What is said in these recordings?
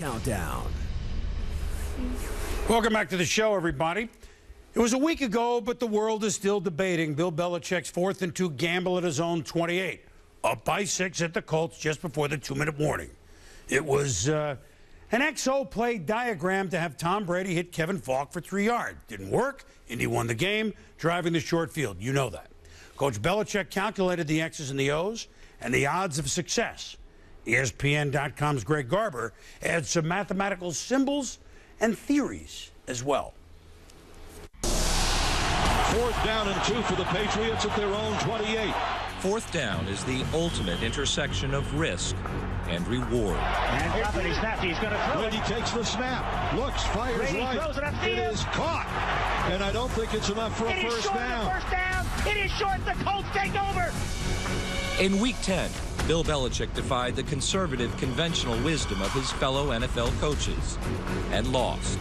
Countdown. Welcome back to the show, everybody. It was a week ago, but the world is still debating Bill Belichick's 4th and 2 gamble at his own 28, up by 6 at the Colts just before the 2-minute warning. It was an XO play diagram to have Tom Brady hit Kevin Falk for 3 yards. Didn't work. Indy won the game, driving the short field. You know that. Coach Belichick calculated the X's and the O's and the odds of success. ESPN.com's Greg Garber adds some mathematical symbols and theories as well. 4th down and 2 for the Patriots at their own 28. 4th down is the ultimate intersection of risk and reward. And Brady snapped. He's going to throw Brady takes the snap, looks, fires Brady right. Throws it It is caught, and I don't think it's enough for a first down. First down. It is short. The Colts take over. In Week 10, Bill Belichick defied the conservative, conventional wisdom of his fellow NFL coaches and lost.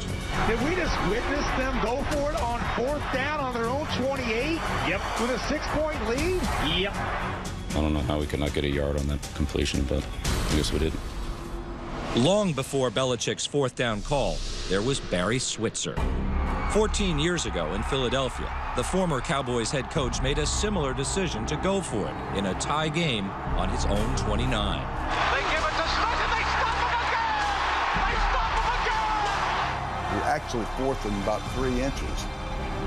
Did we just witness them go for it on 4th down on their own 28? Yep. With a 6-point lead? Yep. I don't know how we could not get a yard on that completion, but I guess we did. Long before Belichick's 4th down call, there was Barry Switzer. 14 years ago in Philadelphia, the former Cowboys head coach made a similar decision to go for it in a tie game on his own 29. They give it to Smith and they stop him again! They stop him again! We're actually 4th and about 3 inches.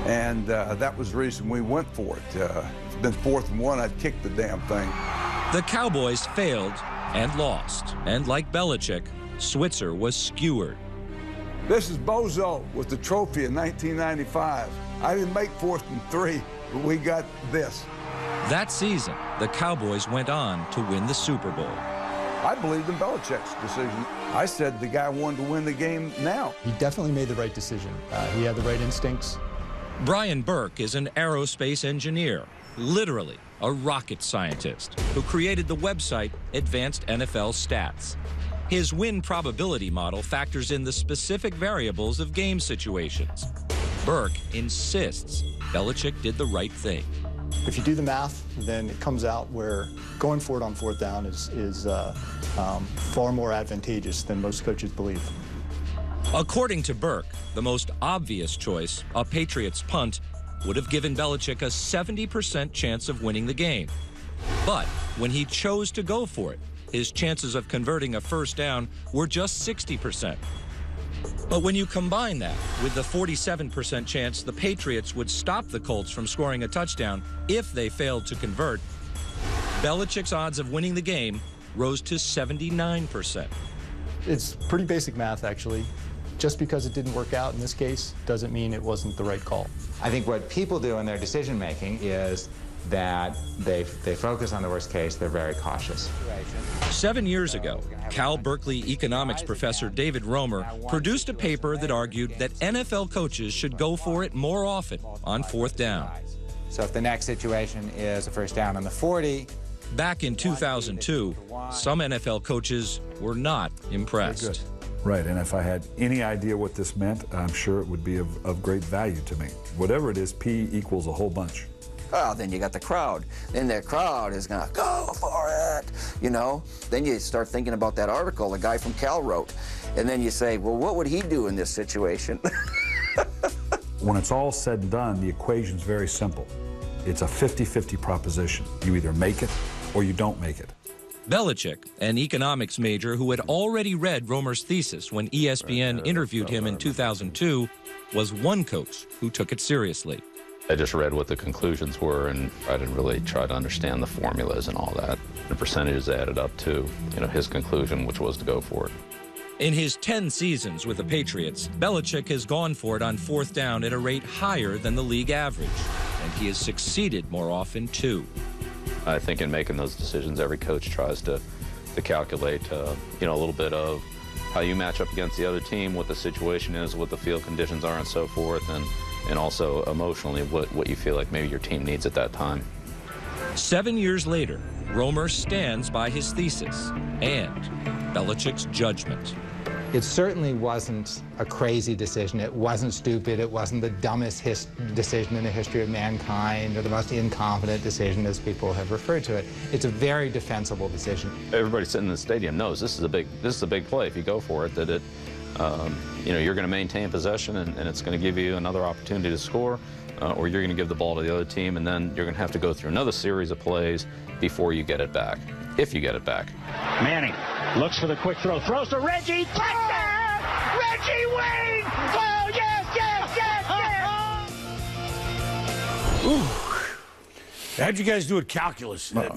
And that was the reason we went for it. If it's been 4th and 1, I'd kick the damn thing. The Cowboys failed and lost. And like Belichick, Switzer was skewered. This is Bozo with the trophy in 1995. I didn't make 4th and 3, but we got this. That season, the Cowboys went on to win the Super Bowl. I believed in Belichick's decision. I said the guy wanted to win the game now. He definitely made the right decision. He had the right instincts. Brian Burke is an aerospace engineer, literally a rocket scientist, who created the website Advanced NFL Stats. His win probability model factors in the specific variables of game situations. Burke insists Belichick did the right thing. If you do the math, then it comes out where going for it on 4th down is far more advantageous than most coaches believe. According to Burke, the most obvious choice, a Patriots punt, would have given Belichick a 70% chance of winning the game. But when he chose to go for it, his chances of converting a first down were just 60%. But when you combine that with the 47% chance the Patriots would stop the Colts from scoring a touchdown if they failed to convert, Belichick's odds of winning the game rose to 79%. It's pretty basic math, actually. Just because it didn't work out in this case doesn't mean it wasn't the right call. I think what people do in their decision making is that they focus on the worst case. They're very cautious. 7 years ago, Cal Berkeley economics professor David Romer produced a paper that argued that NFL coaches should go for it more often on 4th down. So if the next situation is a first down on the 40. Back in 2002, some NFL coaches were not impressed. Right, and if I had any idea what this meant, I'm sure it would be of great value to me. Whatever it is, P equals a whole bunch. Oh, then you got the crowd. Then the crowd is going to go for it, you know. Then you start thinking about that article the guy from Cal wrote. And then you say, well, what would he do in this situation? When it's all said and done, the equation's very simple. It's a 50-50 proposition. You either make it or you don't make it. Belichick, an economics major who had already read Romer's thesis when ESPN interviewed him in 2002, was one coach who took it seriously. I just read what the conclusions were, and I didn't really try to understand the formulas and all that. The percentages added up to, his conclusion, which was to go for it. In his 10 seasons with the Patriots, Belichick has gone for it on 4th down at a rate higher than the league average, and he has succeeded more often, too. I think in making those decisions, every coach tries to calculate, a little bit of how you match up against the other team, what the situation is, what the field conditions are, and so forth, and also emotionally what you feel like maybe your team needs at that time. 7 years later, Romer stands by his thesis and Belichick's judgment. It certainly wasn't a crazy decision. It wasn't stupid. It wasn't the dumbest decision in the history of mankind or the most incompetent decision, as people have referred to it. It's a very defensible decision. Everybody sitting in the stadium knows this is a big play. If you go for it, that it, you know, you're going to maintain possession, and it's going to give you another opportunity to score, or you're going to give the ball to the other team, and then you're going to have to go through another series of plays before you get it back, if you get it back. Manning looks for the quick throw, throws to Reggie, touchdown! Reggie Wayne! Oh, yes, yes, yes, yes! Ooh. How'd you guys do at calculus? Man,